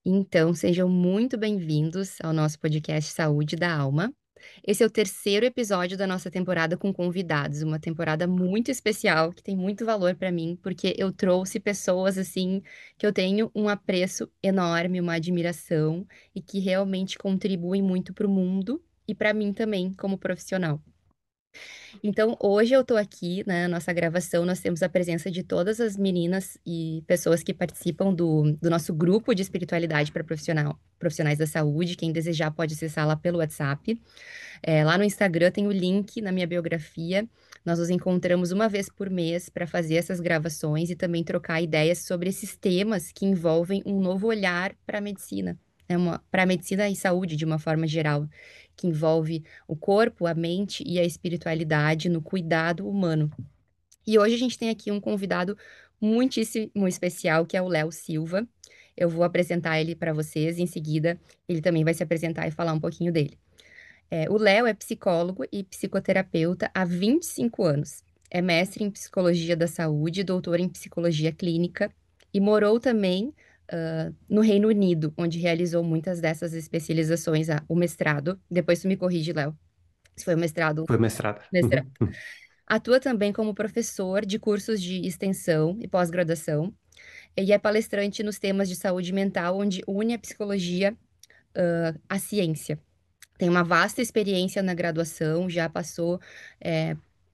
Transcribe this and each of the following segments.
Então, sejam muito bem-vindos ao nosso podcast Saúde da Alma. Esse é o terceiro episódio da nossa temporada com convidados, uma temporada muito especial que tem muito valor para mim, porque eu trouxe pessoas assim que eu tenho um apreço enorme, uma admiração e que realmente contribuem muito para o mundo e para mim também como profissional. Então, hoje eu tô aqui, né, na nossa gravação, nós temos a presença de todas as meninas e pessoas que participam do nosso grupo de espiritualidade para profissionais da saúde. Quem desejar pode acessar lá pelo WhatsApp. Lá no Instagram tem o link na minha biografia. Nós nos encontramos uma vez por mês para fazer essas gravações e também trocar ideias sobre esses temas que envolvem um novo olhar para a medicina, né, para a medicina e saúde de uma forma geral, que envolve o corpo, a mente e a espiritualidade no cuidado humano. E hoje a gente tem aqui um convidado muitíssimo especial, que é o Léo Silva. Eu vou apresentar ele para vocês em seguida. Ele também vai se apresentar e falar um pouquinho dele. O Léo é psicólogo e psicoterapeuta há 25 anos. É mestre em psicologia da saúde, doutor em psicologia clínica e morou também no Reino Unido, onde realizou muitas dessas especializações, o mestrado. Depois tu me corrige, Léo, se foi o mestrado. Foi mestrado. Mestrado. Uhum. Atua também como professor de cursos de extensão e pós-graduação e é palestrante nos temas de saúde mental, onde une a psicologia, à ciência. Tem uma vasta experiência na graduação, já passou,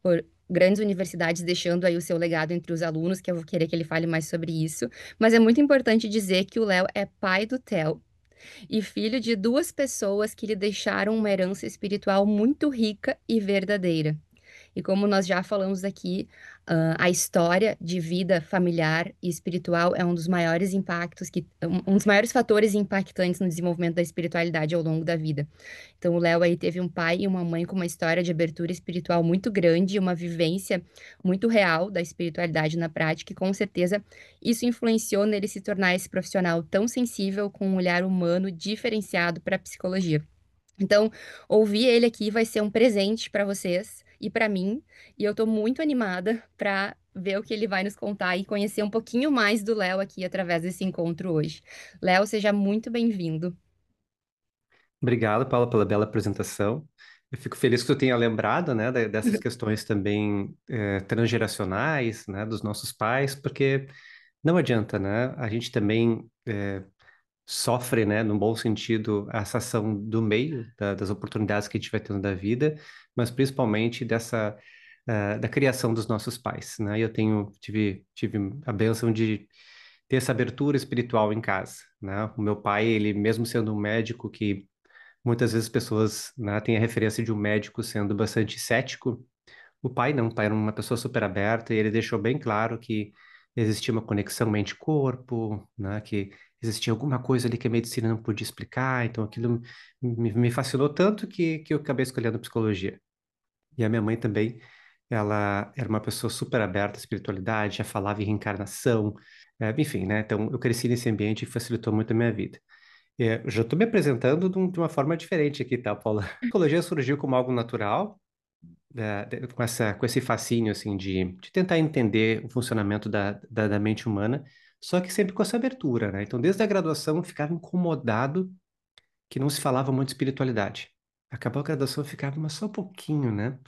por grandes universidades, deixando aí o seu legado entre os alunos, que eu vou querer que ele fale mais sobre isso. Mas é muito importante dizer que o Léo é pai do Theo e filho de duas pessoas que lhe deixaram uma herança espiritual muito rica e verdadeira. E como nós já falamos aqui, a história de vida familiar e espiritual é um dos maiores impactos um dos maiores fatores impactantes no desenvolvimento da espiritualidade ao longo da vida. Então, o Léo aí teve um pai e uma mãe com uma história de abertura espiritual muito grande, e uma vivência muito real da espiritualidade na prática, e com certeza isso influenciou nele se tornar esse profissional tão sensível, com um olhar humano diferenciado para a psicologia. Então, ouvir ele aqui vai ser um presente para vocês e para mim, e eu tô muito animada para ver o que ele vai nos contar e conhecer um pouquinho mais do Léo aqui através desse encontro hoje. Léo, seja muito bem-vindo. Obrigado, Paula, pela bela apresentação. Eu fico feliz que tu tenha lembrado, né, dessas questões também transgeracionais, né, dos nossos pais, porque não adianta, né? A gente também sofre, né, no bom sentido, essa ação do meio, das oportunidades que a gente vai tendo da vida, mas principalmente da criação dos nossos pais, né? Tive a bênção de ter essa abertura espiritual em casa, né? O meu pai, ele mesmo sendo um médico que muitas vezes pessoas, né, têm a referência de um médico sendo bastante cético, o pai não, o pai era uma pessoa super aberta e ele deixou bem claro que existia uma conexão mente-corpo, né, que existia alguma coisa ali que a medicina não podia explicar, então aquilo me fascinou tanto que eu acabei escolhendo psicologia. E a minha mãe também, ela era uma pessoa super aberta à espiritualidade, já falava em reencarnação, enfim, né, então eu cresci nesse ambiente e facilitou muito a minha vida. Eu já estou me apresentando de uma forma diferente aqui, tá, Paula? A psicologia surgiu como algo natural, com esse fascínio, assim, de tentar entender o funcionamento da mente humana, só que sempre com essa abertura, né? Então, desde a graduação, eu ficava incomodado que não se falava muito de espiritualidade. Acabou a graduação, eu ficava, mas só um pouquinho, né?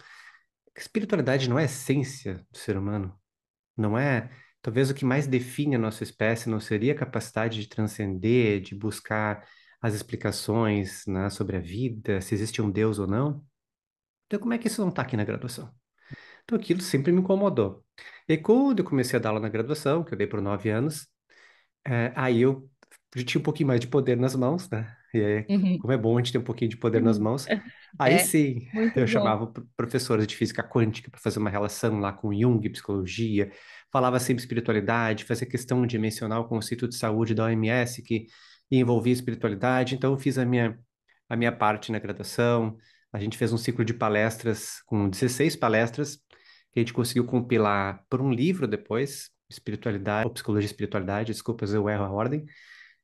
Espiritualidade não é a essência do ser humano, não é... Talvez o que mais define a nossa espécie não seria a capacidade de transcender, de buscar as explicações, né, sobre a vida, se existe um Deus ou não. Então, como é que isso não está aqui na graduação? Então, aquilo sempre me incomodou. E quando eu comecei a dar aula na graduação, que eu dei por 9 anos, aí eu já tinha um pouquinho mais de poder nas mãos, né? E aí, Uhum. como é bom a gente ter um pouquinho de poder nas Uhum. mãos, aí É, sim, muito eu bom. chamava professores de física quântica para fazer uma relação lá com Jung, psicologia, falava sempre espiritualidade, fazia questão de mencionar o conceito de saúde da OMS que envolvia espiritualidade. Então, eu fiz a minha parte na graduação. A gente fez um ciclo de palestras com 16 palestras que a gente conseguiu compilar por um livro depois, Espiritualidade, ou Psicologia e Espiritualidade, desculpas, eu erro a ordem,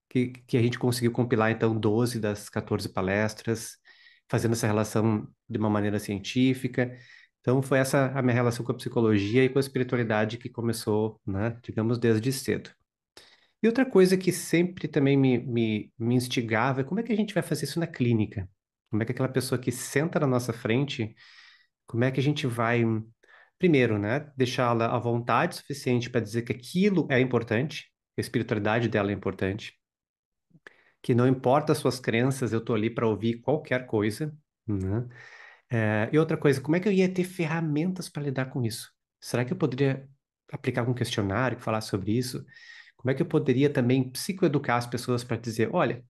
que a gente conseguiu compilar, então, 12 das 14 palestras, fazendo essa relação de uma maneira científica. Então, foi essa a minha relação com a psicologia e com a espiritualidade que começou, né, digamos, desde cedo. E outra coisa que sempre também me instigava é como é que a gente vai fazer isso na clínica? Como é que aquela pessoa que senta na nossa frente, como é que a gente vai, primeiro, né, deixá-la à vontade suficiente para dizer que aquilo é importante, que a espiritualidade dela é importante, que não importa as suas crenças, eu estou ali para ouvir qualquer coisa, né? E outra coisa, como é que eu ia ter ferramentas para lidar com isso? Será que eu poderia aplicar algum questionário que falasse sobre isso? Como é que eu poderia também psicoeducar as pessoas para dizer, olha,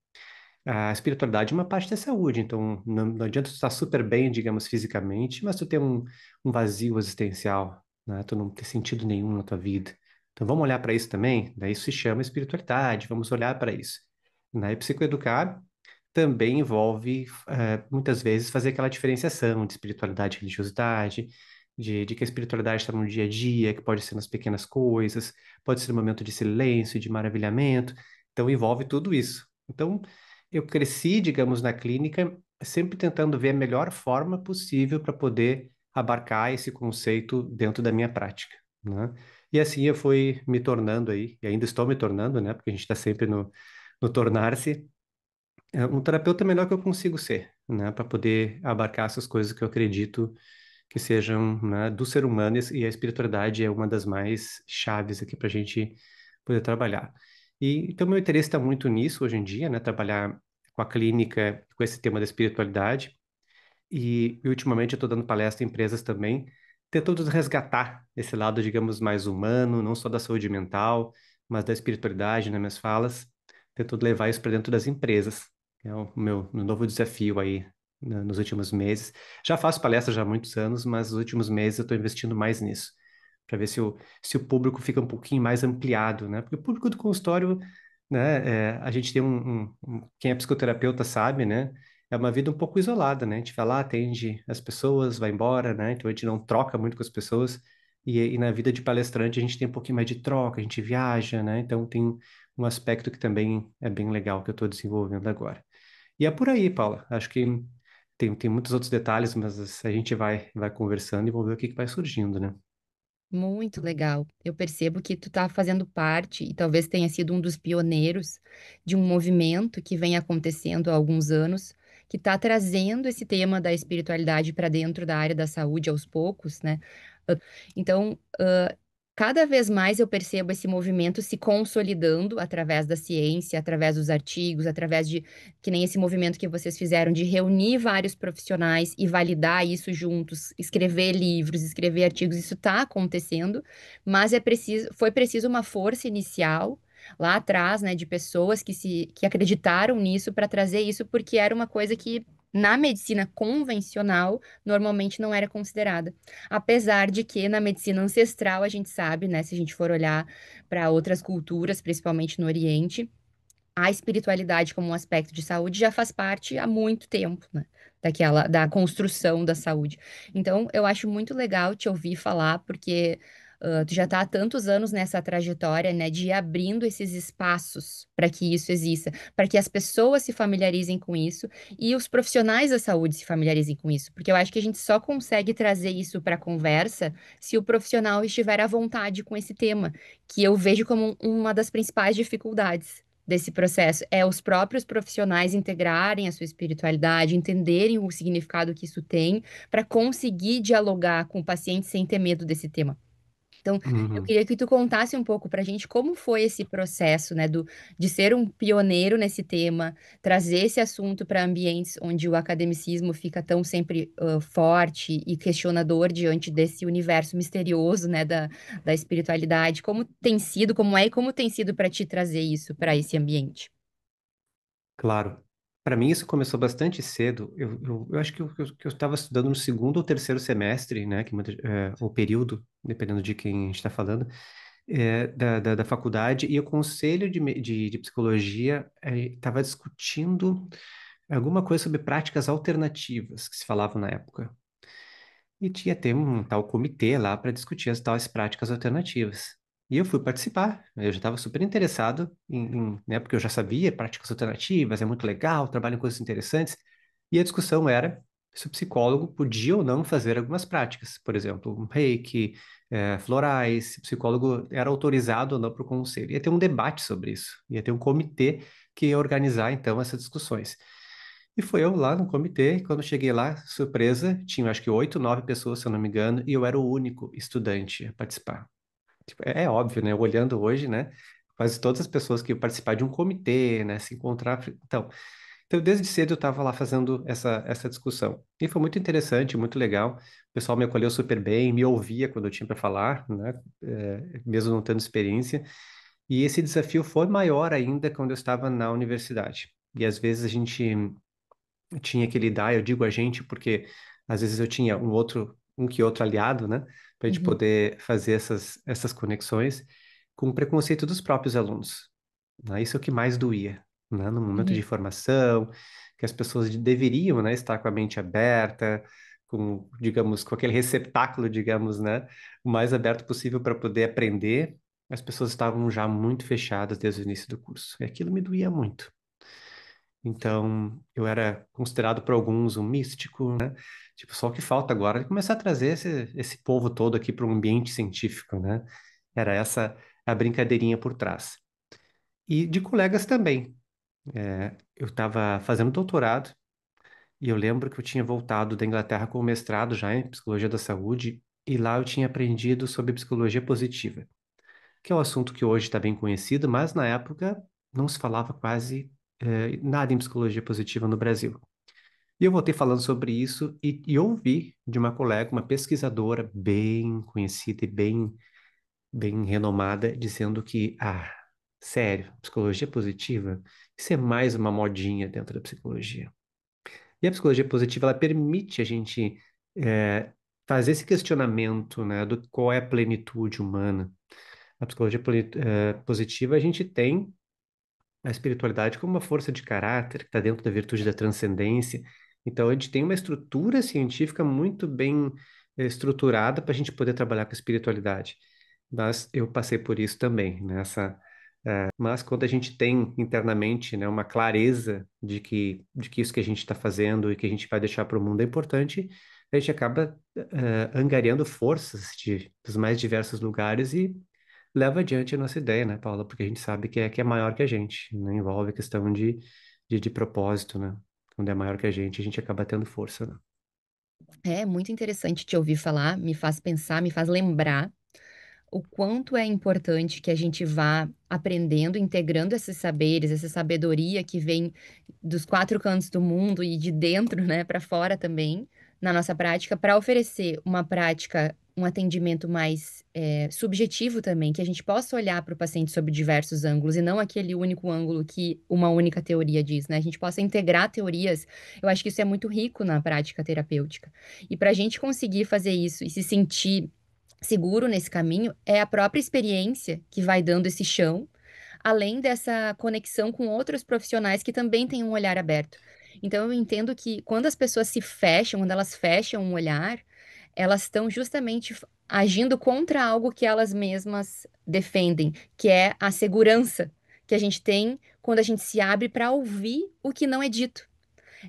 a espiritualidade é uma parte da saúde, então não adianta tu estar super bem, digamos, fisicamente, mas tu ter um vazio existencial, né? Tu não ter sentido nenhum na tua vida. Então vamos olhar para isso também? Daí isso se chama espiritualidade, vamos olhar para isso. Né? E psicoeducar também envolve, muitas vezes, fazer aquela diferenciação de espiritualidade e religiosidade, de que a espiritualidade está no dia a dia, que pode ser nas pequenas coisas, pode ser no momento de silêncio, de maravilhamento. Então, envolve tudo isso. Então, eu cresci, digamos, na clínica, sempre tentando ver a melhor forma possível para poder abarcar esse conceito dentro da minha prática, né? E assim eu fui me tornando aí, e ainda estou me tornando, né? Porque a gente está sempre no tornar-se um terapeuta melhor que eu consigo ser, né, para poder abarcar essas coisas que eu acredito que sejam, né, do ser humano e a espiritualidade é uma das mais chaves aqui para a gente poder trabalhar. E então meu interesse está muito nisso hoje em dia, né, trabalhar com a clínica, com esse tema da espiritualidade. E ultimamente eu estou dando palestra em empresas também, tentando resgatar esse lado, digamos, mais humano, não só da saúde mental, mas da espiritualidade nas minhas falas, tentando levar isso para dentro das empresas. É o meu novo desafio aí, né, nos últimos meses. Já faço palestra já há muitos anos, mas nos últimos meses eu estou investindo mais nisso, para ver se o público fica um pouquinho mais ampliado, né? Porque o público do consultório, né, a gente tem quem é psicoterapeuta sabe, né? É uma vida um pouco isolada, né? A gente vai lá, atende as pessoas, vai embora, né? Então a gente não troca muito com as pessoas. E na vida de palestrante a gente tem um pouquinho mais de troca, a gente viaja, né? Então tem um aspecto que também é bem legal que eu estou desenvolvendo agora. E é por aí, Paula. Acho que tem muitos outros detalhes, mas a gente vai conversando e vamos ver o que vai surgindo, né? Muito legal. Eu percebo que tu tá fazendo parte e talvez tenha sido um dos pioneiros de um movimento que vem acontecendo há alguns anos, que está trazendo esse tema da espiritualidade para dentro da área da saúde aos poucos, né? Então, cada vez mais eu percebo esse movimento se consolidando através da ciência, através dos artigos, através de, que nem esse movimento que vocês fizeram, de reunir vários profissionais e validar isso juntos, escrever livros, escrever artigos, isso está acontecendo, mas foi preciso uma força inicial lá atrás, né, de pessoas que acreditaram nisso para trazer isso, porque era uma coisa que na medicina convencional normalmente não era considerada. Apesar de que na medicina ancestral a gente sabe, né, se a gente for olhar para outras culturas, principalmente no Oriente, a espiritualidade como um aspecto de saúde já faz parte há muito tempo, né? Da construção da saúde. Então, eu acho muito legal te ouvir falar, porque tu já está há tantos anos nessa trajetória, né, de ir abrindo esses espaços para que isso exista, para que as pessoas se familiarizem com isso e os profissionais da saúde se familiarizem com isso, porque eu acho que a gente só consegue trazer isso para a conversa se o profissional estiver à vontade com esse tema, que eu vejo como uma das principais dificuldades desse processo é os próprios profissionais integrarem a sua espiritualidade, entenderem o significado que isso tem, para conseguir dialogar com o paciente sem ter medo desse tema. Então, eu Uhum. queria que tu contasse um pouco para a gente como foi esse processo, né, de ser um pioneiro nesse tema, trazer esse assunto para ambientes onde o academicismo fica tão sempre forte e questionador diante desse universo misterioso, né, da espiritualidade. Como tem sido, como é e como tem sido para ti trazer isso para esse ambiente? Claro. Para mim, isso começou bastante cedo. Eu acho que eu estava estudando no segundo ou terceiro semestre, né? O período, dependendo de quem a gente está falando, da faculdade, e o conselho de psicologia estava discutindo alguma coisa sobre práticas alternativas que se falavam na época. E tinha ter um tal comitê lá para discutir as tais práticas alternativas. E eu fui participar. Eu já estava super interessado né, porque eu já sabia práticas alternativas, é muito legal, trabalho em coisas interessantes. E a discussão era se o psicólogo podia ou não fazer algumas práticas, por exemplo, um reiki, florais, se o psicólogo era autorizado ou não para o conselho. Ia ter um debate sobre isso, ia ter um comitê que ia organizar, então, essas discussões. E foi eu lá no comitê, e quando cheguei lá, surpresa, tinha acho que 8, 9 pessoas, se eu não me engano, e eu era o único estudante a participar. Tipo, é óbvio, né? Olhando hoje, né? Quase todas as pessoas que iam participar de um comitê, né? Se encontrar. Então, desde cedo eu estava lá fazendo essa discussão. E foi muito interessante, muito legal. O pessoal me acolheu super bem, me ouvia quando eu tinha para falar, né? Mesmo não tendo experiência. E esse desafio foi maior ainda quando eu estava na universidade. E às vezes a gente tinha que lidar, eu digo a gente, porque às vezes eu tinha um que outro aliado, né? Para a gente Uhum, poder fazer essas conexões com o preconceito dos próprios alunos, né? Isso é o que mais doía, né? No momento de uhum. formação, que as pessoas deveriam, né, estar com a mente aberta, com, digamos, com aquele receptáculo, digamos, né, o mais aberto possível para poder aprender. As pessoas estavam já muito fechadas desde o início do curso. E aquilo me doía muito. Então, eu era considerado por alguns um místico, né? Tipo, só o que falta agora é começar a trazer esse povo todo aqui para um ambiente científico, né? Era essa a brincadeirinha por trás. E de colegas também. Eu estava fazendo doutorado e eu lembro que eu tinha voltado da Inglaterra com o mestrado já em psicologia da saúde e lá eu tinha aprendido sobre psicologia positiva, que é um assunto que hoje está bem conhecido, mas na época não se falava quase nada em psicologia positiva no Brasil. E eu voltei falando sobre isso e ouvi de uma colega, uma pesquisadora bem conhecida e bem renomada, dizendo que, sério, psicologia positiva, isso é mais uma modinha dentro da psicologia. E a psicologia positiva, ela permite a gente é, fazer esse questionamento, né, do qual é a plenitude humana. A psicologia positiva, a gente tem a espiritualidade como uma força de caráter que está dentro da virtude da transcendência. Então, a gente tem uma estrutura científica muito bem estruturada para a gente poder trabalhar com a espiritualidade. Mas eu passei por isso também, nessa. Mas quando a gente tem internamente, né, uma clareza de que isso que a gente está fazendo e que a gente vai deixar para o mundo é importante, a gente acaba angariando forças dos mais diversos lugares e leva adiante a nossa ideia, né, Paula? Porque a gente sabe que é maior que a gente, né? Envolve a questão de propósito, né? Quando é maior que a gente acaba tendo força, né? É muito interessante te ouvir falar, me faz pensar, me faz lembrar o quanto é importante que a gente vá aprendendo, integrando esses saberes, essa sabedoria que vem dos quatro cantos do mundo e de dentro, né, para fora também, na nossa prática, para oferecer uma prática, um atendimento mais subjetivo também, que a gente possa olhar para o paciente sob diversos ângulos e não aquele único ângulo que uma única teoria diz, né? A gente possa integrar teorias. Eu acho que isso é muito rico na prática terapêutica. E para a gente conseguir fazer isso e se sentir seguro nesse caminho é a própria experiência que vai dando esse chão, além dessa conexão com outros profissionais que também têm um olhar aberto. Então, eu entendo que quando as pessoas se fecham, quando elas fecham um olhar, elas estão justamente agindo contra algo que elas mesmas defendem, que é a segurança que a gente tem quando a gente se abre para ouvir o que não é dito.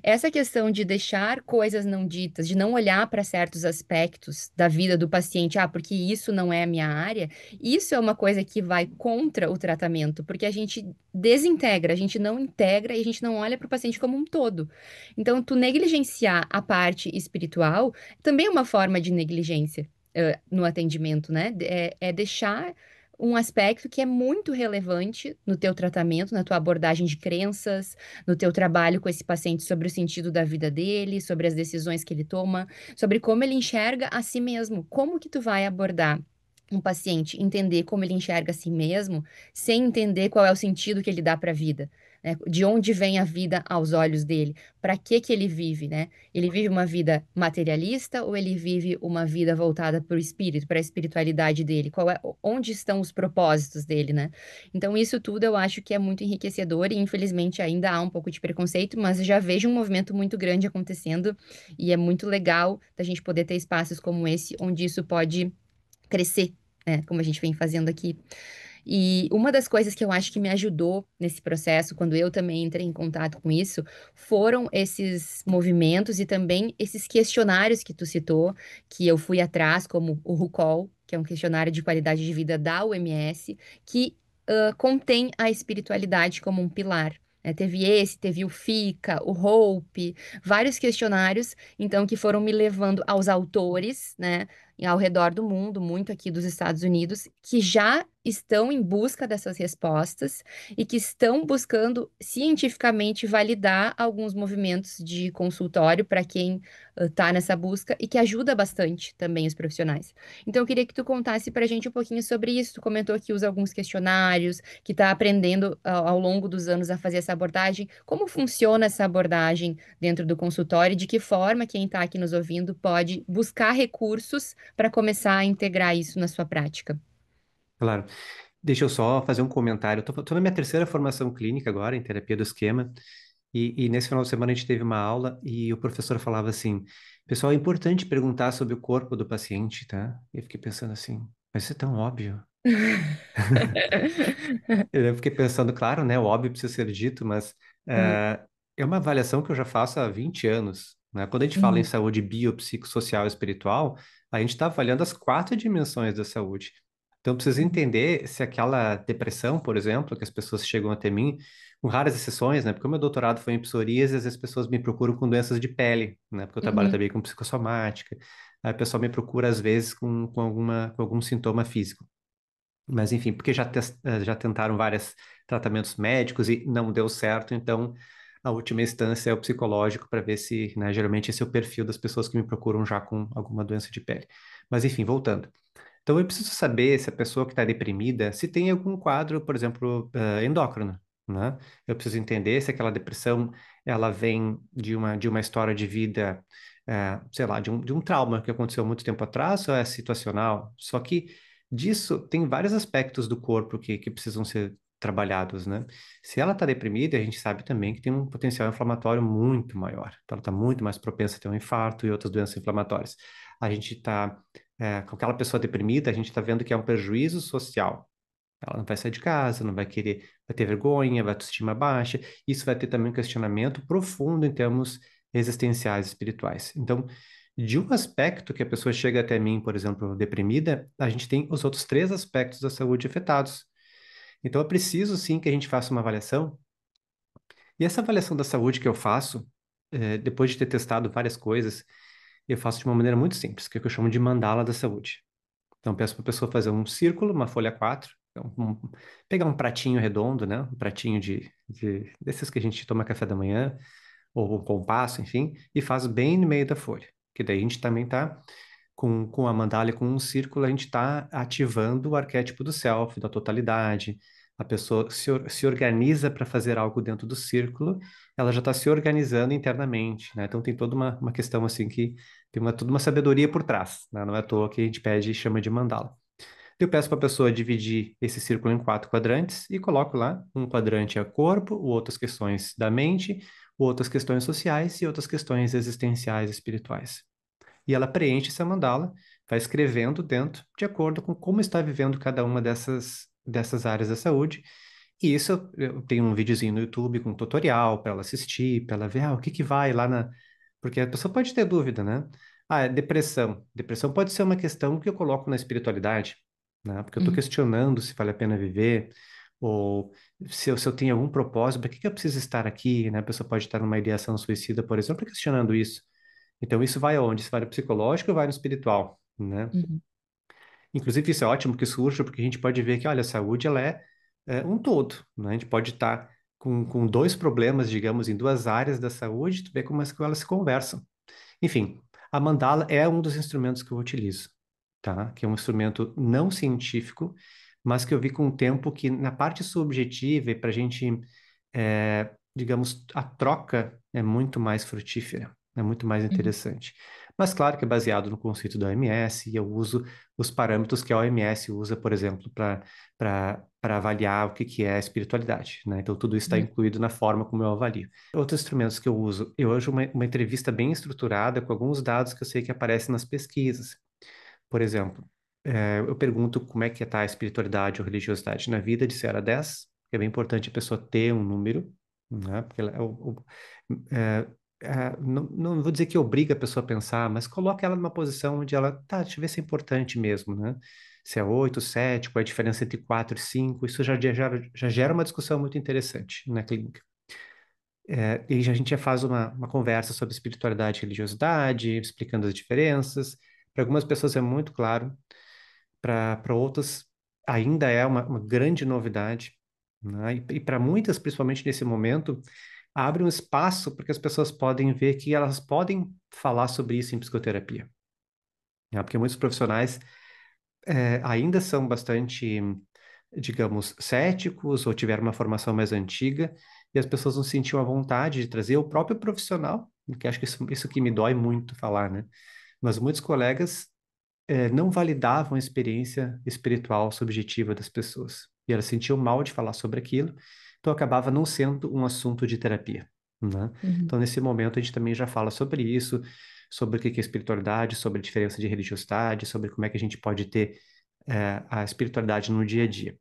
Essa questão de deixar coisas não ditas, de não olhar para certos aspectos da vida do paciente, porque isso não é a minha área, isso é uma coisa que vai contra o tratamento, porque a gente desintegra, a gente não integra e a gente não olha para o paciente como um todo. Então, tu negligenciar a parte espiritual também é uma forma de negligência. No atendimento, né? É deixar um aspecto que é muito relevante no teu tratamento, na tua abordagem de crenças, no teu trabalho com esse paciente sobre o sentido da vida dele, sobre as decisões que ele toma, sobre como ele enxerga a si mesmo. Como que tu vai abordar um paciente, entender como ele enxerga a si mesmo, sem entender qual é o sentido que ele dá para a vida, né? De onde vem a vida aos olhos dele? Para que ele vive, né? Ele vive uma vida materialista ou ele vive uma vida voltada para o espírito, para a espiritualidade dele? Onde estão os propósitos dele, né? Então, isso tudo eu acho que é muito enriquecedor e, infelizmente, ainda há um pouco de preconceito, mas eu já vejo um movimento muito grande acontecendo e é muito legal da gente poder ter espaços como esse, onde isso pode crescer, né? Como a gente vem fazendo aqui. E uma das coisas que eu acho que me ajudou nesse processo, quando eu também entrei em contato com isso, foram esses movimentos e também esses questionários que tu citou, que eu fui atrás, como o RUCOL, que é um questionário de qualidade de vida da OMS, que contém a espiritualidade como um pilar. Teve esse, teve o FICA, o HOPE, vários questionários, então, que foram me levando aos autores, né, ao redor do mundo, muito aqui dos Estados Unidos, que já estão em busca dessas respostas e que estão buscando cientificamente validar alguns movimentos de consultório para quem está nessa busca e que ajuda bastante também os profissionais. Então, eu queria que tu contasse para a gente um pouquinho sobre isso. Tu comentou que usa alguns questionários, que está aprendendo ao longo dos anos a fazer essa abordagem. Como funciona essa abordagem dentro do consultório e de que forma quem está aqui nos ouvindo pode buscar recursos para começar a integrar isso na sua prática? Claro. Deixa eu só fazer um comentário. Tô na minha terceira formação clínica agora, em terapia do esquema, e nesse final de semana a gente teve uma aula e o professor falava assim: pessoal, é importante perguntar sobre o corpo do paciente, tá? E eu fiquei pensando assim, mas isso é tão óbvio. Eu fiquei pensando, claro, né? O óbvio precisa ser dito, mas Uhum, é uma avaliação que eu já faço há 20 anos, né? Quando a gente fala em uhum, saúde biopsicossocial e espiritual, a gente está avaliando as quatro dimensões da saúde. Então, precisa uhum, entender se aquela depressão, por exemplo, que as pessoas chegam até mim, com raras exceções, né? Porque o meu doutorado foi em psoríase, às vezes as pessoas me procuram com doenças de pele, né? Porque eu trabalho uhum, também com psicossomática. Aí a pessoa me procura, às vezes, com algum sintoma físico. Mas enfim, porque já tentaram vários tratamentos médicos e não deu certo, então a última instância é o psicológico para ver se, né, geralmente esse é o perfil das pessoas que me procuram já com alguma doença de pele. Mas enfim, voltando. Então eu preciso saber se a pessoa que está deprimida, se tem algum quadro, por exemplo, endócrino, né? Eu preciso entender se aquela depressão, ela vem de uma história de vida, sei lá, de um trauma que aconteceu muito tempo atrás ou é situacional. Só que disso tem vários aspectos do corpo que precisam ser trabalhados, né? Se ela está deprimida, a gente sabe também que tem um potencial inflamatório muito maior. Então, ela está muito mais propensa a ter um infarto e outras doenças inflamatórias. A gente está com aquela pessoa deprimida, a gente está vendo que é um prejuízo social. Ela não vai sair de casa, não vai querer, vai ter vergonha, vai ter autoestima baixa. Isso vai ter também um questionamento profundo em termos existenciais e espirituais. Então, de um aspecto que a pessoa chega até mim, por exemplo, deprimida, a gente tem os outros três aspectos da saúde afetados. Então, é preciso sim que a gente faça uma avaliação. E essa avaliação da saúde que eu faço, depois de ter testado várias coisas, eu faço de uma maneira muito simples, que é o que eu chamo de mandala da saúde. Então, peço para a pessoa fazer um círculo, uma folha 4, então, pegar um pratinho redondo, né? Um pratinho desses que a gente toma café da manhã, ou um compasso, enfim, e faz bem no meio da folha. Que daí a gente também está com a mandala e com um círculo, a gente está ativando o arquétipo do self, da totalidade. A pessoa se organiza para fazer algo dentro do círculo, ela já está se organizando internamente, né? Então tem toda uma questão assim que tem toda uma sabedoria por trás, né? Não é à toa que a gente pede e chama de mandala. Eu peço para a pessoa dividir esse círculo em quatro quadrantes e coloco lá: um quadrante é corpo, o outras questões da mente, o outras questões sociais e outras questões existenciais e espirituais. E ela preenche essa mandala, vai escrevendo dentro, de acordo com como está vivendo cada uma dessas áreas da saúde. E isso eu tenho um videozinho no YouTube com um tutorial para ela assistir, para ela ver o que que vai lá na. Porque a pessoa pode ter dúvida, né? Ah, é depressão. Depressão pode ser uma questão que eu coloco na espiritualidade, né? Porque eu estou uhum, questionando se vale a pena viver, ou se eu tenho algum propósito, para que que eu preciso estar aqui, né? A pessoa pode estar numa ideação suicida, por exemplo, questionando isso. Então, isso vai aonde? Isso vai no psicológico ou vai no espiritual, né? uhum, Inclusive, isso é ótimo que surja, porque a gente pode ver que, olha, a saúde, ela é um todo, né? A gente pode estar com dois problemas, digamos, em duas áreas da saúde, tu vê como elas se conversam. Enfim, a mandala é um dos instrumentos que eu utilizo, tá? Que é um instrumento não científico, mas que eu vi com o tempo que na parte subjetiva e para a gente, digamos, a troca é muito mais frutífera, é muito mais uhum, interessante. Mas claro que é baseado no conceito da OMS e eu uso os parâmetros que a OMS usa, por exemplo, para avaliar o que é a espiritualidade, né? Então tudo isso está uhum, incluído na forma como eu avalio. Outros instrumentos que eu uso uma entrevista bem estruturada com alguns dados que eu sei que aparecem nas pesquisas. Por exemplo, Eu pergunto como é que está a espiritualidade ou religiosidade na vida de 0 a 10. É bem importante a pessoa ter um número, né? Porque é, não vou dizer que obriga a pessoa a pensar, mas coloca ela numa posição onde ela, tá, deixa eu ver se é importante mesmo, né? Se é 8, 7, qual é a diferença entre 4 e 5, isso já gera uma discussão muito interessante na clínica. E a gente já faz uma conversa sobre espiritualidade e religiosidade, explicando as diferenças. Para algumas pessoas é muito claro, para outras ainda é uma grande novidade, né? E para muitas, principalmente nesse momento, abre um espaço porque as pessoas podem ver que elas podem falar sobre isso em psicoterapia, né? Porque muitos profissionais ainda são bastante, digamos, céticos ou tiveram uma formação mais antiga e as pessoas não sentiam a vontade de trazer o próprio profissional, que acho que isso que me dói muito falar, né? Mas muitos colegas não validavam a experiência espiritual subjetiva das pessoas. E elas sentiam mal de falar sobre aquilo, então acabava não sendo um assunto de terapia, né? Uhum. Então, nesse momento, a gente também já fala sobre isso, sobre o que é espiritualidade, sobre a diferença de religiosidade, sobre como é que a gente pode ter a espiritualidade no dia a dia.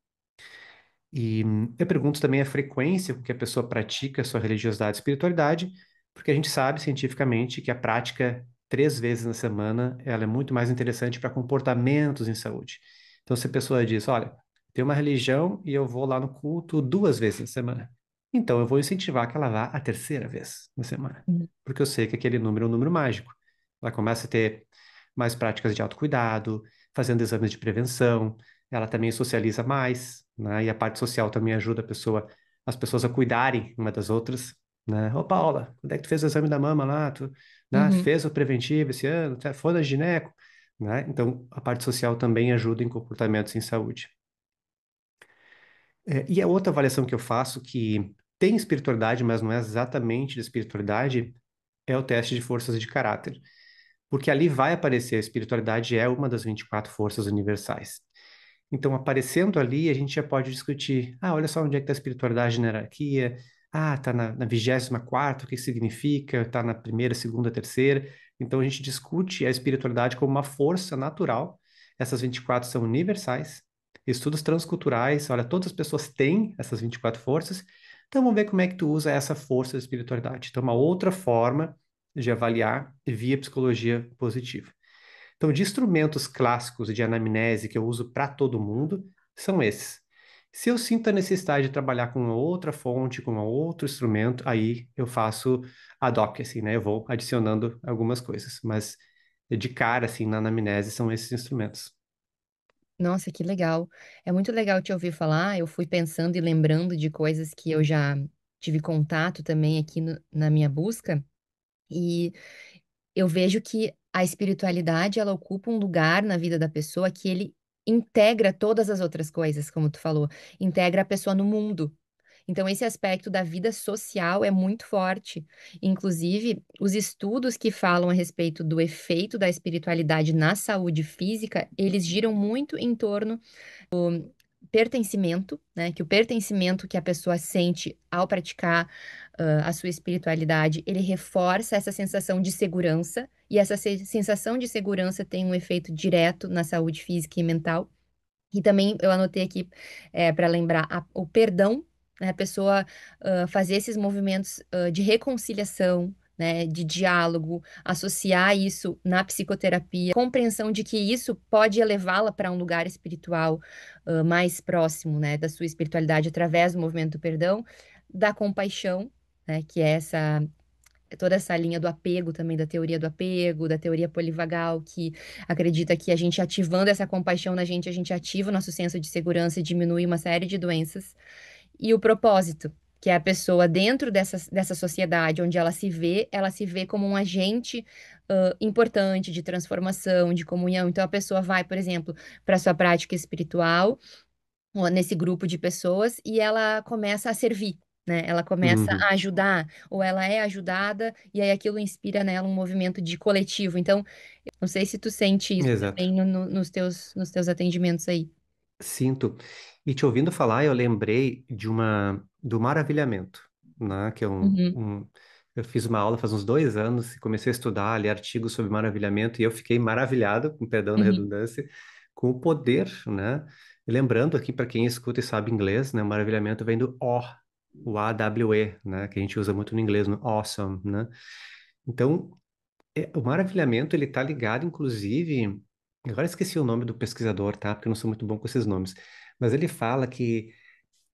E eu pergunto também a frequência com que a pessoa pratica a sua religiosidade e espiritualidade, porque a gente sabe cientificamente que a prática 3 vezes na semana ela é muito mais interessante para comportamentos em saúde. Então, se a pessoa diz, olha, tem uma religião e eu vou lá no culto 2 vezes na semana, então eu vou incentivar que ela vá a terceira vez na semana, Uhum. porque eu sei que aquele número é um número mágico. Ela começa a ter mais práticas de autocuidado, fazendo exames de prevenção, ela também socializa mais, né? E a parte social também ajuda as pessoas a cuidarem uma das outras, né? Ô, Paula, quando é que tu fez o exame da mama lá? Tu, né, Uhum. fez o preventivo esse ano? Tu foi na gineco? Né? Então, a parte social também ajuda em comportamentos em saúde. E a outra avaliação que eu faço, que tem espiritualidade, mas não é exatamente de espiritualidade, é o teste de forças de caráter. Porque ali vai aparecer a espiritualidade é uma das 24 forças universais. Então, aparecendo ali, a gente já pode discutir. Ah, olha só onde é que está a espiritualidade na hierarquia. Ah, está na 24ª, o que significa? Está na primeira, segunda, terceira. Então, a gente discute a espiritualidade como uma força natural. Essas 24 são universais. Estudos transculturais, olha, todas as pessoas têm essas 24 forças. Então, vamos ver como é que tu usa essa força da espiritualidade. Então, uma outra forma de avaliar via psicologia positiva. Então, de instrumentos clássicos de anamnese que eu uso para todo mundo, são esses. Se eu sinto a necessidade de trabalhar com uma outra fonte, com um outro instrumento, aí eu faço ad hoc, assim, né? Eu vou adicionando algumas coisas, mas de cara, assim, na anamnese são esses instrumentos. Nossa, que legal. É muito legal te ouvir falar. Eu fui pensando e lembrando de coisas que eu já tive contato também aqui na minha busca. E eu vejo que a espiritualidade, ela ocupa um lugar na vida da pessoa que ele integra todas as outras coisas, como tu falou, integra a pessoa no mundo. Então, esse aspecto da vida social é muito forte. Inclusive, os estudos que falam a respeito do efeito da espiritualidade na saúde física, eles giram muito em torno pertencimento, né? Que o pertencimento que a pessoa sente ao praticar a sua espiritualidade, ele reforça essa sensação de segurança, e essa sensação de segurança tem um efeito direto na saúde física e mental. E também eu anotei aqui para lembrar o perdão, né? A pessoa fazer esses movimentos de reconciliação, né? De diálogo, associar isso na psicoterapia, compreensão de que isso pode elevá-la para um lugar espiritual mais próximo, né? Da sua espiritualidade através do movimento do perdão, da compaixão, né? Que é essa toda essa linha do apego também, da teoria do apego, da teoria polivagal, que acredita que a gente ativando essa compaixão na gente, a gente ativa o nosso senso de segurança e diminui uma série de doenças. E o propósito, que é a pessoa dentro dessa sociedade onde ela se vê como um agente importante de transformação, de comunhão. Então a pessoa vai, por exemplo, para sua prática espiritual ou nesse grupo de pessoas e ela começa a servir, né? Ela começa a Uhum, ajudar, ou ela é ajudada, e aí aquilo inspira nela um movimento de coletivo. Então, eu não sei se tu sente isso exato. também nos teus atendimentos aí. Sinto. E te ouvindo falar, eu lembrei do maravilhamento, né? Que é Uhum, eu fiz uma aula faz uns 2 anos e comecei a estudar, ler artigos sobre maravilhamento e eu fiquei maravilhado, com perdão da uhum, redundância, com o poder, né? E lembrando aqui para quem escuta e sabe inglês, né? O maravilhamento vem do o AWE, né? Que a gente usa muito no inglês, no awesome, né? Então, o maravilhamento, ele tá ligado, inclusive, agora esqueci o nome do pesquisador, tá? Porque eu não sou muito bom com esses nomes, mas ele fala que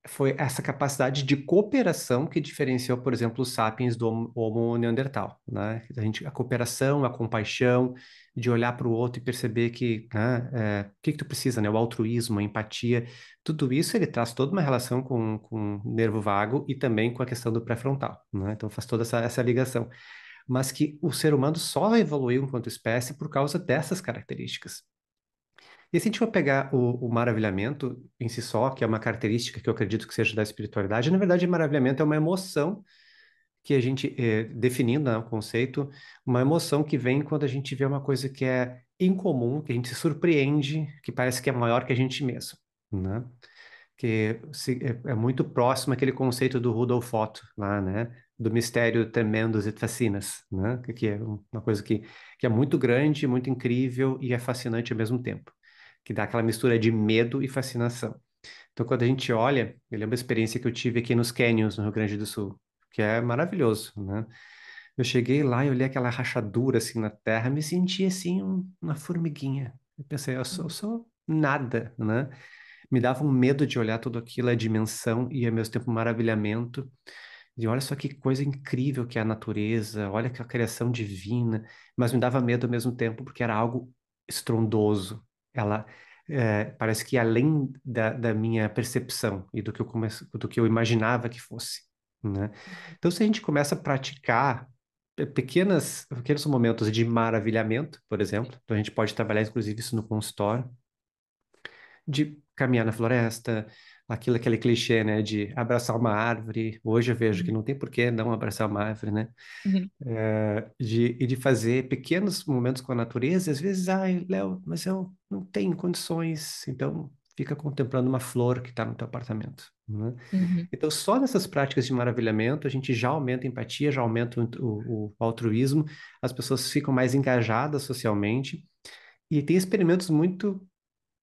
foi essa capacidade de cooperação que diferenciou, por exemplo, os sapiens do Homo neandertal, né? A cooperação, a compaixão, de olhar para o outro e perceber que, né, o que que tu precisa, né? O altruísmo, a empatia, tudo isso ele traz toda uma relação com o nervo vago e também com a questão do pré-frontal, né? Então faz toda essa ligação. Mas que o ser humano só evoluiu enquanto espécie por causa dessas características. E se a gente for pegar o maravilhamento em si só, que é uma característica que eu acredito que seja da espiritualidade, na verdade, maravilhamento é uma emoção que a gente, definindo, né, o conceito, uma emoção que vem quando a gente vê uma coisa que é incomum, que a gente se surpreende, que parece que é maior que a gente mesmo, né? É muito próximo àquele conceito do Rudolf Otto, lá, né? Do mistério tremendous et fascinas, né? Que é uma coisa que é muito grande, muito incrível e é fascinante ao mesmo tempo, que dá aquela mistura de medo e fascinação. Então, quando a gente olha, eu lembro a experiência que eu tive aqui nos Canyons, no Rio Grande do Sul, que é maravilhoso, né? Eu cheguei lá e olhei aquela rachadura assim na terra, me senti assim uma formiguinha. Eu pensei, eu sou nada, né? Me dava um medo de olhar tudo aquilo, a dimensão e ao mesmo tempo um maravilhamento. E olha só que coisa incrível que é a natureza, olha que a criação divina, mas me dava medo ao mesmo tempo porque era algo estrondoso. Ela parece que ia além da minha percepção e do que eu imaginava que fosse, né? Então, se a gente começa a praticar pequenos momentos de maravilhamento, por exemplo, então a gente pode trabalhar inclusive isso no consultório, de caminhar na floresta, aquele clichê, né, de abraçar uma árvore. Hoje eu vejo que Uhum. não tem por que não abraçar uma árvore, né? Uhum. E de fazer pequenos momentos com a natureza, e às vezes, ai, Léo, mas eu não tenho condições, então fica contemplando uma flor que está no teu apartamento, né? Uhum. Então, só nessas práticas de maravilhamento, a gente já aumenta a empatia, já aumenta o altruísmo, as pessoas ficam mais engajadas socialmente, e tem experimentos muito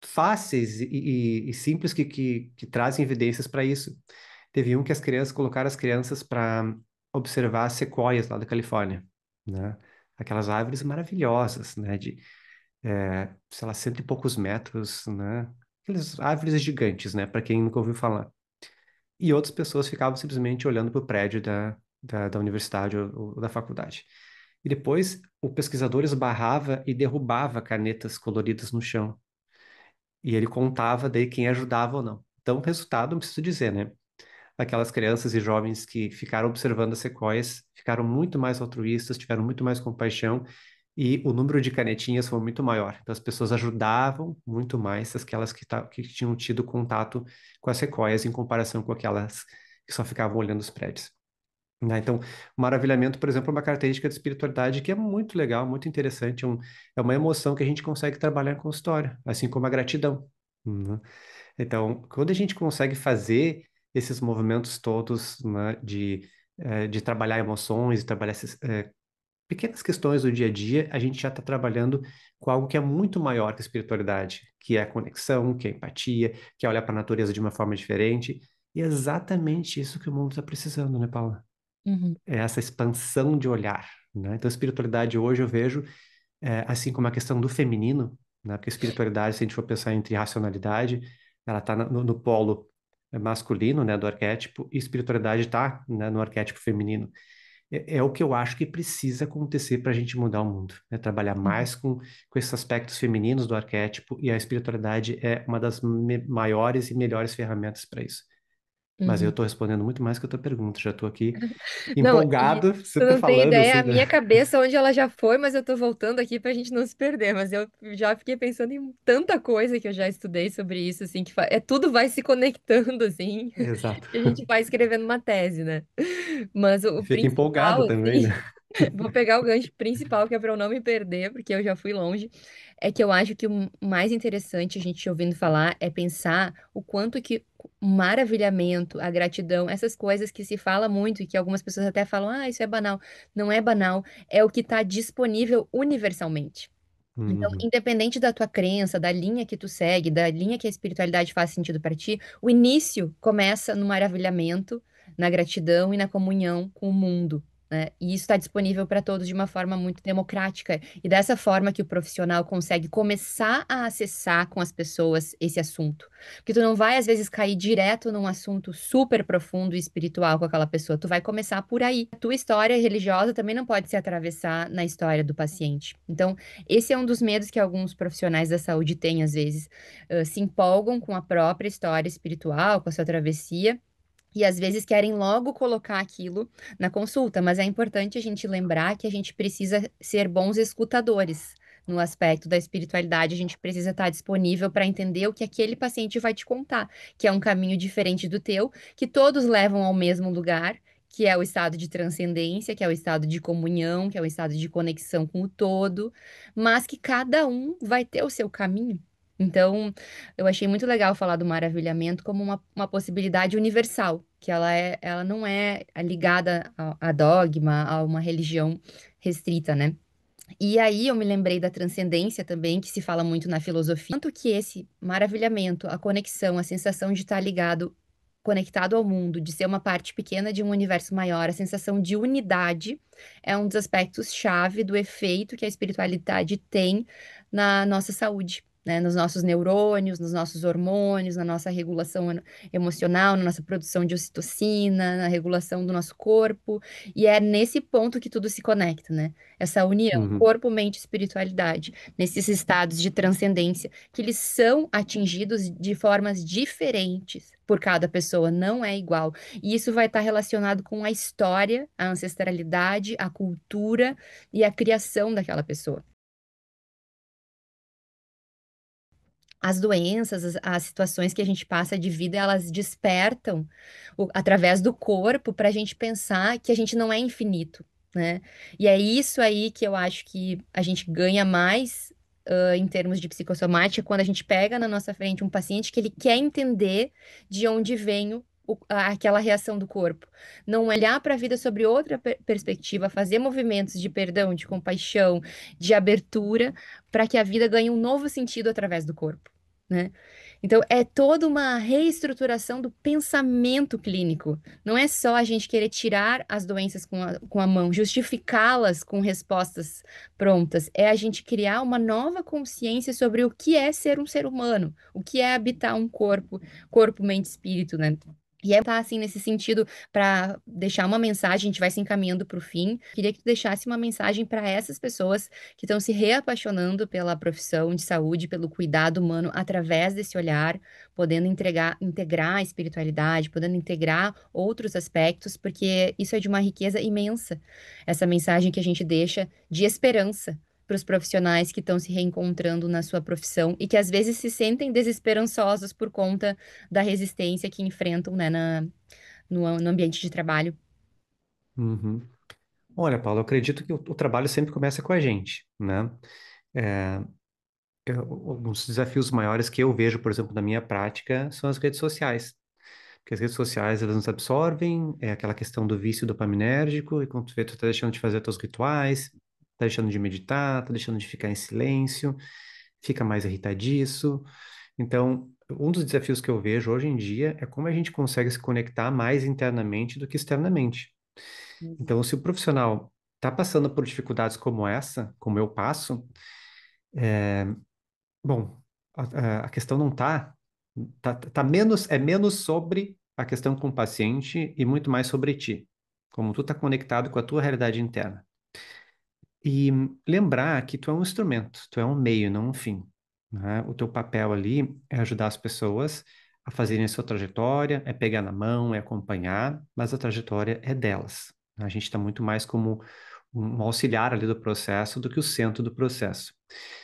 fáceis e simples que trazem evidências para isso. Teve um que as crianças colocaram as crianças para observar as sequoias lá da Califórnia, né? Aquelas árvores maravilhosas, né? De, sei lá, cento e poucos metros, né? Aquelas árvores gigantes, né? Para quem nunca ouviu falar. E outras pessoas ficavam simplesmente olhando para o prédio da universidade ou da faculdade. E depois o pesquisador esbarrava e derrubava canetas coloridas no chão. E ele contava daí quem ajudava ou não. Então, o resultado, não preciso dizer, né? Aquelas crianças e jovens que ficaram observando as sequoias ficaram muito mais altruístas, tiveram muito mais compaixão e o número de canetinhas foi muito maior. Então, as pessoas ajudavam muito mais aquelas que tinham tido contato com as sequoias em comparação com aquelas que só ficavam olhando os prédios, né? Então, o maravilhamento, por exemplo, é uma característica de espiritualidade que é muito legal, muito interessante. É uma emoção que a gente consegue trabalhar em consultório, assim como a gratidão, né? Então, quando a gente consegue fazer esses movimentos todos, né, de trabalhar emoções, de trabalhar essas pequenas questões do dia a dia, a gente já está trabalhando com algo que é muito maior que a espiritualidade, que é a conexão, que é a empatia, que é olhar para a natureza de uma forma diferente. E é exatamente isso que o mundo está precisando, né, Paula? Uhum. É essa expansão de olhar, né? Então, a espiritualidade hoje eu vejo, assim como a questão do feminino, né? Porque a espiritualidade, se a gente for pensar entre racionalidade, ela está no polo masculino, né, do arquétipo, e espiritualidade está, né, no arquétipo feminino. É o que eu acho que precisa acontecer para a gente mudar o mundo, né? Trabalhar Uhum. mais com esses aspectos femininos do arquétipo, e a espiritualidade é uma das maiores e melhores ferramentas para isso. Mas eu Uhum. estou respondendo muito mais que a tua pergunta, já estou aqui Não, e empolgado, você tu tá não tem falando ideia assim, a né? minha cabeça onde ela já foi, mas eu tô voltando aqui pra gente não se perder. Mas eu já fiquei pensando em tanta coisa que eu já estudei sobre isso, assim, tudo vai se conectando, assim, Exato. e a gente vai escrevendo uma tese, né? Mas o Fica principal, empolgado também, né? assim, vou pegar o gancho principal, que é pra eu não me perder, porque eu já fui longe, é que eu acho que o mais interessante a gente ouvindo falar é pensar o quanto que o maravilhamento, a gratidão, essas coisas que se fala muito e que algumas pessoas até falam, ah, isso é banal. Não é banal, é o que está disponível universalmente. Então, Uhum. independente da tua crença, da linha que tu segue, da linha que a espiritualidade faz sentido para ti, o início começa no maravilhamento, na gratidão e na comunhão com o mundo, né? E isso está disponível para todos de uma forma muito democrática. E dessa forma que o profissional consegue começar a acessar com as pessoas esse assunto. Porque tu não vai, às vezes, cair direto num assunto super profundo e espiritual com aquela pessoa. Tu vai começar por aí. A tua história religiosa também não pode se atravessar na história do paciente. Então, esse é um dos medos que alguns profissionais da saúde têm, às vezes, se empolgam com a própria história espiritual, com a sua travessia, e às vezes querem logo colocar aquilo na consulta, mas é importante a gente lembrar que a gente precisa ser bons escutadores. No aspecto da espiritualidade, a gente precisa estar disponível para entender o que aquele paciente vai te contar, que é um caminho diferente do teu, que todos levam ao mesmo lugar, que é o estado de transcendência, que é o estado de comunhão, que é o estado de conexão com o todo, mas que cada um vai ter o seu caminho. Então, eu achei muito legal falar do maravilhamento como uma possibilidade universal, que ela não é ligada a dogma, a uma religião restrita, né? E aí eu me lembrei da transcendência também, que se fala muito na filosofia, tanto que esse maravilhamento, a conexão, a sensação de estar ligado, conectado ao mundo, de ser uma parte pequena de um universo maior, a sensação de unidade é um dos aspectos chave do efeito que a espiritualidade tem na nossa saúde. Né, nos nossos neurônios, nos nossos hormônios, na nossa regulação emocional, na nossa produção de ocitocina, na regulação do nosso corpo, e é nesse ponto que tudo se conecta, né? Essa união Uhum. corpo, mente e espiritualidade, nesses estados de transcendência, que eles são atingidos de formas diferentes por cada pessoa, não é igual. E isso vai estar relacionado com a história, a ancestralidade, a cultura e a criação daquela pessoa. As doenças, as situações que a gente passa de vida, elas despertam através do corpo para a gente pensar que a gente não é infinito, né? E é isso aí que eu acho que a gente ganha mais, em termos de psicossomática, quando a gente pega na nossa frente um paciente que ele quer entender de onde vem aquela reação do corpo. Não olhar para a vida sobre outra perspectiva, fazer movimentos de perdão, de compaixão, de abertura para que a vida ganhe um novo sentido através do corpo, né? Então, é toda uma reestruturação do pensamento clínico. Não é só a gente querer tirar as doenças com a mão, justificá-las com respostas prontas. É a gente criar uma nova consciência sobre o que é ser um ser humano, o que é habitar um corpo, mente, espírito, né? E é tá assim nesse sentido para deixar uma mensagem, a gente vai se encaminhando para o fim. Queria que tu deixasse uma mensagem para essas pessoas que estão se reapaixonando pela profissão de saúde, pelo cuidado humano através desse olhar, podendo integrar a espiritualidade, podendo integrar outros aspectos, porque isso é de uma riqueza imensa. Essa mensagem que a gente deixa de esperança para os profissionais que estão se reencontrando na sua profissão e que às vezes se sentem desesperançosos por conta da resistência que enfrentam, né, no ambiente de trabalho. Uhum. Olha, Paulo, eu acredito que o trabalho sempre começa com a gente, né? É, alguns desafios maiores que eu vejo, por exemplo, na minha prática, são as redes sociais. Porque as redes sociais, elas nos absorvem, é aquela questão do vício dopaminérgico, e quando tu vê, tu tá deixando de fazer teus rituais, tá deixando de meditar, tá deixando de ficar em silêncio, fica mais irritadiço. Então, um dos desafios que eu vejo hoje em dia é como a gente consegue se conectar mais internamente do que externamente. Então, se o profissional está passando por dificuldades como essa, como eu passo, bom, a questão não tá menos, é menos sobre a questão com o paciente e muito mais sobre ti, como tu tá conectado com a tua realidade interna. E lembrar que tu é um instrumento, tu é um meio, não um fim, né? O teu papel ali é ajudar as pessoas a fazerem a sua trajetória, é pegar na mão, é acompanhar, mas a trajetória é delas. A gente está muito mais como um auxiliar ali do processo do que o centro do processo.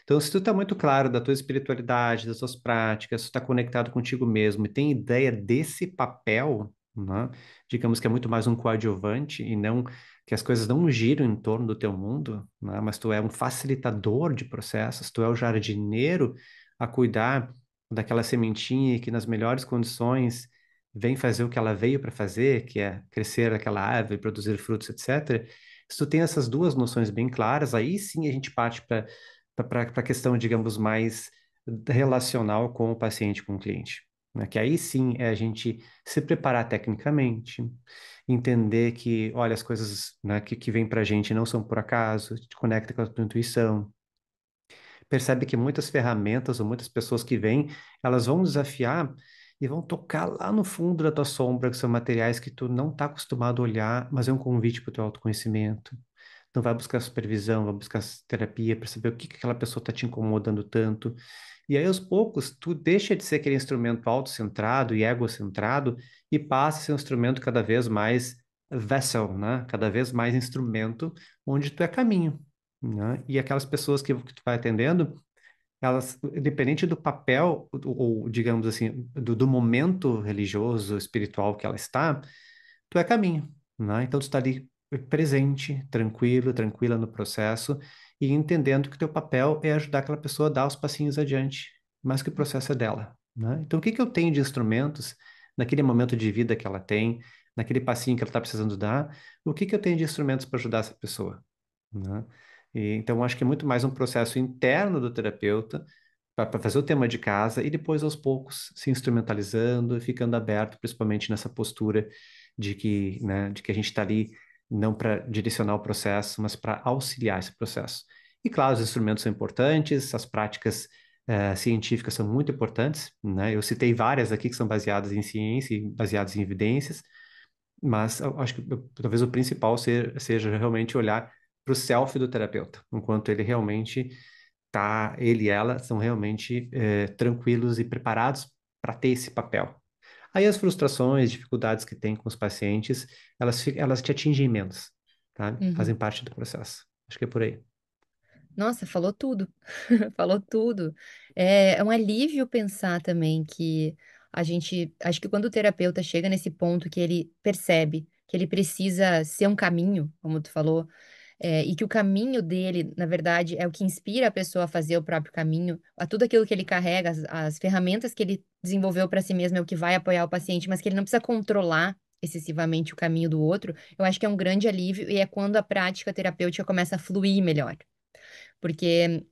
Então, se tu está muito claro da tua espiritualidade, das tuas práticas, tu está conectado contigo mesmo e tem ideia desse papel, né? Digamos que é muito mais um coadjuvante e não que as coisas não giram em torno do teu mundo, né? Mas tu é um facilitador de processos, tu é o jardineiro a cuidar daquela sementinha que nas melhores condições vem fazer o que ela veio para fazer, que é crescer aquela árvore, produzir frutos, etc. Se tu tem essas duas noções bem claras, aí sim a gente parte para para a questão, digamos, mais relacional com o paciente, com o cliente. Né? Que aí sim é a gente se preparar tecnicamente, entender que, olha, as coisas, né, que vêm para a gente não são por acaso, te conecta com a tua intuição, percebe que muitas ferramentas ou muitas pessoas que vêm, elas vão desafiar e vão tocar lá no fundo da tua sombra, que são materiais que tu não está acostumado a olhar, mas é um convite para o teu autoconhecimento. Então vai buscar supervisão, vai buscar terapia para saber o que que aquela pessoa está te incomodando tanto. E aí, aos poucos, tu deixa de ser aquele instrumento autocentrado e egocentrado e passa a ser um instrumento cada vez mais vessel, né? Cada vez mais instrumento onde tu é caminho, né? E aquelas pessoas que tu vai atendendo, elas, independente do papel, ou digamos assim, do momento religioso, espiritual que ela está, tu é caminho, né? Então tu está ali presente, tranquilo, tranquila no processo e entendendo que teu papel é ajudar aquela pessoa a dar os passinhos adiante, mas que o processo é dela, né? Então o que que eu tenho de instrumentos naquele momento de vida que ela tem, naquele passinho que ela está precisando dar, o que que eu tenho de instrumentos para ajudar essa pessoa, né? E, então, acho que é muito mais um processo interno do terapeuta para fazer o tema de casa e depois, aos poucos, se instrumentalizando e ficando aberto, principalmente nessa postura de que, né, de que a gente está ali não para direcionar o processo, mas para auxiliar esse processo. E, claro, os instrumentos são importantes, as práticas científicas são muito importantes, né? Eu citei várias aqui que são baseadas em ciência e baseadas em evidências, mas eu acho que talvez o principal seja realmente olhar para o self do terapeuta, enquanto ele realmente tá, ele e ela são realmente tranquilos e preparados para ter esse papel. Aí as frustrações, dificuldades que tem com os pacientes, elas te atingem menos, tá? Uhum. Fazem parte do processo. Acho que é por aí. Nossa, falou tudo. Falou tudo. É um alívio pensar também que a gente. Acho que quando o terapeuta chega nesse ponto que ele percebe que ele precisa ser um caminho, como tu falou, e que o caminho dele, na verdade, é o que inspira a pessoa a fazer o próprio caminho, a tudo aquilo que ele carrega, as ferramentas que ele desenvolveu para si mesmo é o que vai apoiar o paciente, mas que ele não precisa controlar excessivamente o caminho do outro, eu acho que é um grande alívio e é quando a prática terapêutica começa a fluir melhor. Porque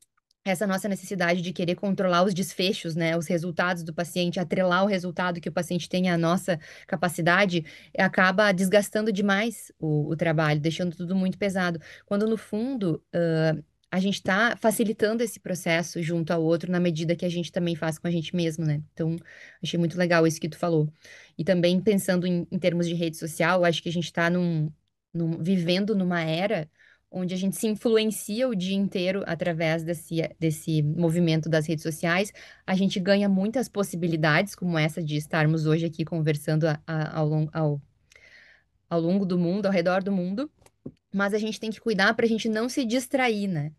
essa nossa necessidade de querer controlar os desfechos, né, os resultados do paciente, atrelar o resultado que o paciente tem à nossa capacidade, acaba desgastando demais o trabalho, deixando tudo muito pesado. Quando, no fundo, a gente está facilitando esse processo junto ao outro na medida que a gente também faz com a gente mesmo, né? Então, achei muito legal isso que tu falou. E também pensando em termos de rede social, eu acho que a gente está vivendo numa era onde a gente se influencia o dia inteiro através desse movimento das redes sociais. A gente ganha muitas possibilidades, como essa de estarmos hoje aqui conversando ao longo do mundo, ao redor do mundo, mas a gente tem que cuidar para a gente não se distrair, né?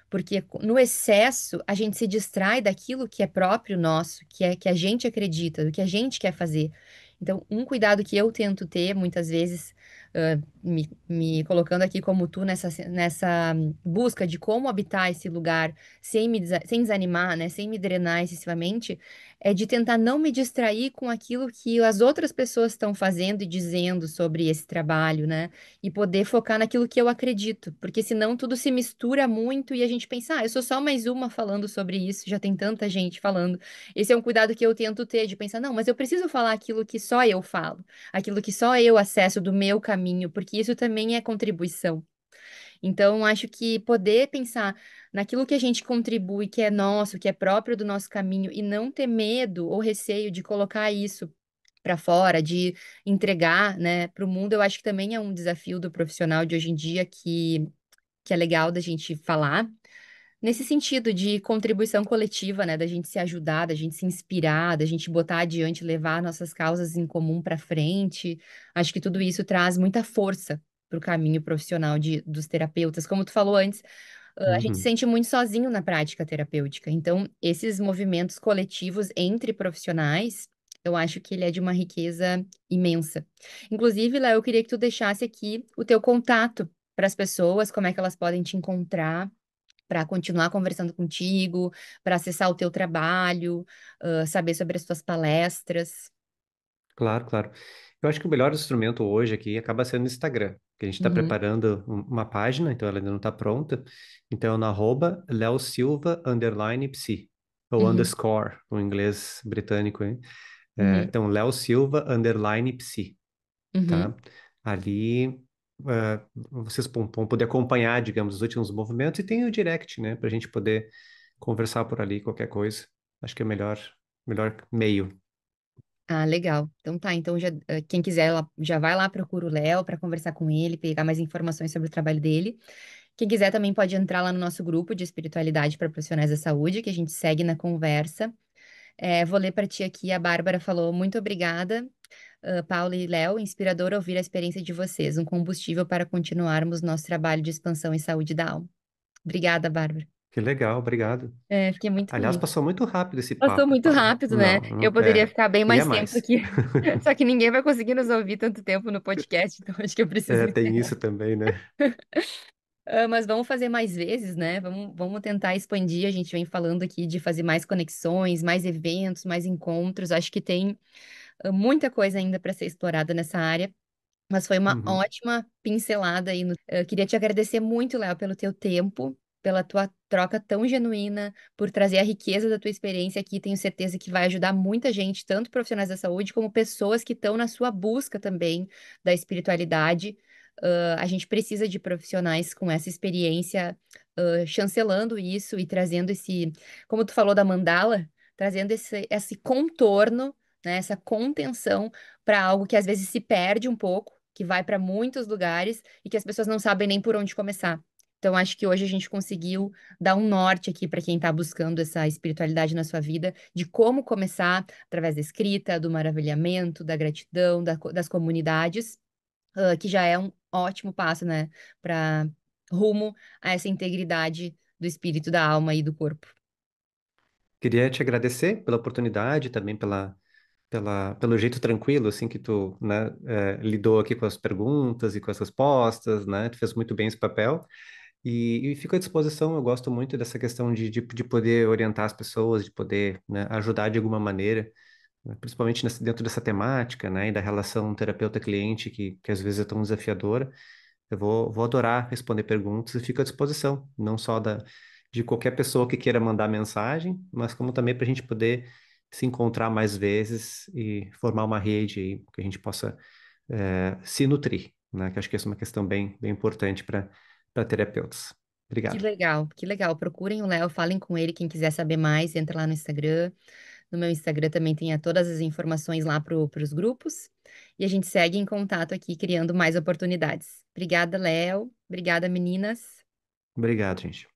Porque no excesso a gente se distrai daquilo que é próprio nosso, que a gente acredita, do que a gente quer fazer. Então, um cuidado que eu tento ter muitas vezes, me colocando aqui como tu nessa busca de como habitar esse lugar sem desanimar, né, sem me drenar excessivamente, é de tentar não me distrair com aquilo que as outras pessoas estão fazendo e dizendo sobre esse trabalho, né? E poder focar naquilo que eu acredito, porque senão tudo se mistura muito e a gente pensa, eu sou só mais uma falando sobre isso, já tem tanta gente falando. Esse é um cuidado que eu tento ter, de pensar, não, mas eu preciso falar aquilo que só eu falo, aquilo que só eu acesso do meu caminho, porque isso também é contribuição. Então, acho que poder pensar naquilo que a gente contribui, que é nosso, que é próprio do nosso caminho, e não ter medo ou receio de colocar isso para fora, de entregar, né, para o mundo, eu acho que também é um desafio do profissional de hoje em dia que é legal da gente falar. Nesse sentido de contribuição coletiva, né, da gente se ajudar, da gente se inspirar, da gente botar adiante, levar nossas causas em comum para frente. Acho que tudo isso traz muita força para o caminho profissional dos terapeutas. Como tu falou antes, a gente se Uhum. sente muito sozinho na prática terapêutica. Então, esses movimentos coletivos entre profissionais, eu acho que ele é de uma riqueza imensa. Inclusive, Léo, eu queria que tu deixasse aqui o teu contato para as pessoas, como é que elas podem te encontrar para continuar conversando contigo, para acessar o teu trabalho, saber sobre as tuas palestras. Claro, claro. Eu acho que o melhor instrumento hoje aqui acaba sendo o Instagram, que a gente está Uhum, preparando uma página, então ela ainda não está pronta. Então, no arroba Léo Silva _psi, ou uhum, underscore, o inglês britânico, hein? uhum, Então, Léo Silva _psi, uhum. tá? Ali vocês vão poder acompanhar, digamos, os últimos movimentos e tem o direct, né? Para a gente poder conversar por ali, qualquer coisa. Acho que é o melhor meio. Ah, legal. Então tá, então já, quem quiser já vai lá, procura o Léo para conversar com ele, pegar mais informações sobre o trabalho dele. Quem quiser também pode entrar lá no nosso grupo de espiritualidade para profissionais da saúde, que a gente segue na conversa. Vou ler para ti aqui, a Bárbara falou, muito obrigada, Paula e Léo, inspirador ouvir a experiência de vocês, um combustível para continuarmos nosso trabalho de expansão em saúde da alma. Obrigada, Bárbara. Que legal, obrigado. Fiquei muito Aliás, feliz. passou muito rápido esse Passou papo, muito Paula. rápido, né? Não, Eu não, poderia ficar bem queria mais tempo mais. aqui. Só que ninguém vai conseguir nos ouvir tanto tempo no podcast, então acho que eu preciso Tem encerrar. isso também, né? Mas vamos fazer mais vezes, né? Vamos tentar expandir. A gente vem falando aqui de fazer mais conexões, mais eventos, mais encontros. Acho que tem muita coisa ainda para ser explorada nessa área. Mas foi uma Uhum. ótima pincelada aí. Eu queria te agradecer muito, Léo, pelo teu tempo, pela tua troca tão genuína, por trazer a riqueza da tua experiência aqui. Tenho certeza que vai ajudar muita gente, tanto profissionais da saúde, como pessoas que estão na sua busca também da espiritualidade. A gente precisa de profissionais com essa experiência, chancelando isso e trazendo esse, como tu falou da mandala, trazendo esse contorno, né, essa contenção para algo que às vezes se perde um pouco, que vai para muitos lugares e que as pessoas não sabem nem por onde começar. Então, acho que hoje a gente conseguiu dar um norte aqui para quem está buscando essa espiritualidade na sua vida, de como começar através da escrita, do maravilhamento, da gratidão, das comunidades, que já é um ótimo passo, né, para rumo a essa integridade do espírito, da alma e do corpo. Queria te agradecer pela oportunidade, também pelo jeito tranquilo, assim, que tu, né, lidou aqui com as perguntas e com as respostas, né? Tu fez muito bem esse papel. E fico à disposição, eu gosto muito dessa questão de poder orientar as pessoas, de poder, né, ajudar de alguma maneira, né, principalmente dentro dessa temática, né, e da relação terapeuta-cliente, que às vezes é tão desafiadora. Eu vou adorar responder perguntas e fico à disposição, não só de qualquer pessoa que queira mandar mensagem, mas como também para a gente poder se encontrar mais vezes e formar uma rede aí, que a gente possa se nutrir, né? Que acho que essa é uma questão bem importante para terapeutas. Que Obrigado. legal, que legal. Procurem o Léo, falem com ele. Quem quiser saber mais, entra lá no Instagram. No meu Instagram também tem todas as informações lá para os grupos. E a gente segue em contato aqui, criando mais oportunidades. Obrigada, Léo. Obrigada, meninas. Obrigado, gente.